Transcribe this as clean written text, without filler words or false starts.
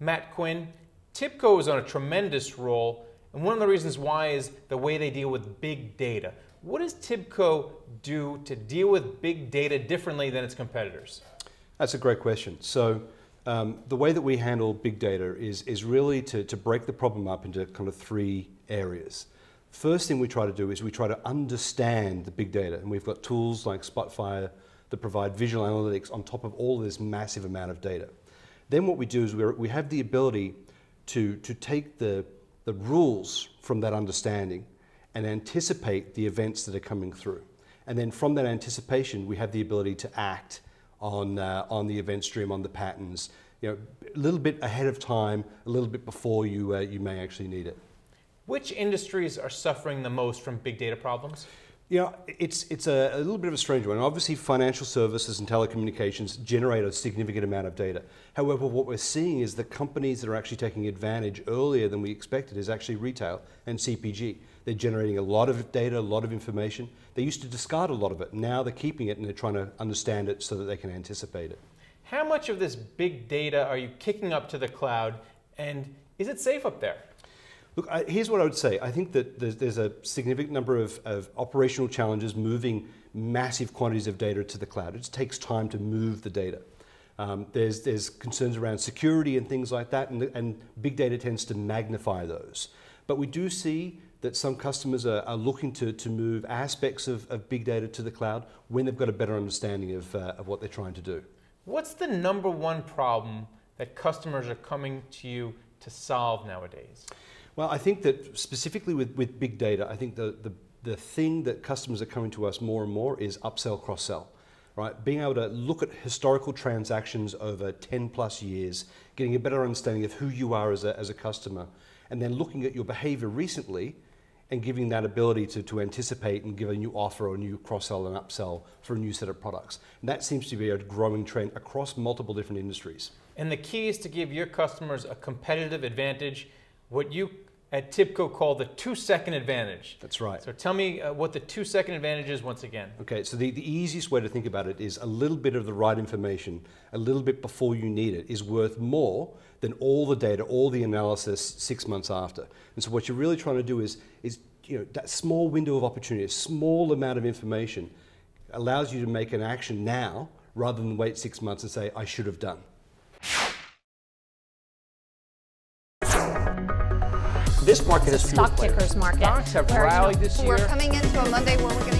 Matt Quinn, Tibco is on a tremendous roll, and one of the reasons why is the way they deal with big data. What does Tibco do to deal with big data differently than its competitors? That's a great question. So the way that we handle big data is really to break the problem up into kind of three areas. First thing we try to do is we try to understand the big data, and we've got tools like Spotfire that provide visual analytics on top of all this massive amount of data. Then what we do is we have the ability to take the rules from that understanding and anticipate the events that are coming through. And then from that anticipation, we have the ability to act on the event stream, on the patterns, a little bit ahead of time, a little bit before you may actually need it. Which industries are suffering the most from big data problems? It's a little bit of a strange one. Obviously, financial services and telecommunications generate a significant amount of data. However, what we're seeing is the companies that are actually taking advantage earlier than we expected is actually retail and CPG. They're generating a lot of data, a lot of information. They used to discard a lot of it. Now they're keeping it and they're trying to understand it so that they can anticipate it. How much of this big data are you kicking up to the cloud, and is it safe up there? Look, here's what I would say. I think that there's a significant number of operational challenges moving massive quantities of data to the cloud. It just takes time to move the data. There's concerns around security and things like that, and big data tends to magnify those. But we do see that some customers are looking to move aspects of big data to the cloud when they've got a better understanding of what they're trying to do. What's the #1 problem that customers are coming to you to solve nowadays? Well, I think that specifically with big data, I think the thing that customers are coming to us more and more is upsell, cross-sell, right? Being able to look at historical transactions over 10+ years, getting a better understanding of who you are as a customer, and then looking at your behavior recently and giving that ability to anticipate and give a new offer or a new cross-sell and upsell for a new set of products. And that seems to be a growing trend across multiple different industries. And the key is to give your customers a competitive advantage, what you at Tibco call the 2-second advantage. That's right. So tell me what the 2-second advantage is once again. Okay, so the easiest way to think about it is a little bit of the right information, a little bit before you need it, is worth more than all the data, all the analysis 6 months after. And so what you're really trying to do is that small window of opportunity, a small amount of information allows you to make an action now rather than wait 6 months and say, I should have done. This market is stock pickers market. Stocks have rallied this year. We're coming into a Monday where we're going to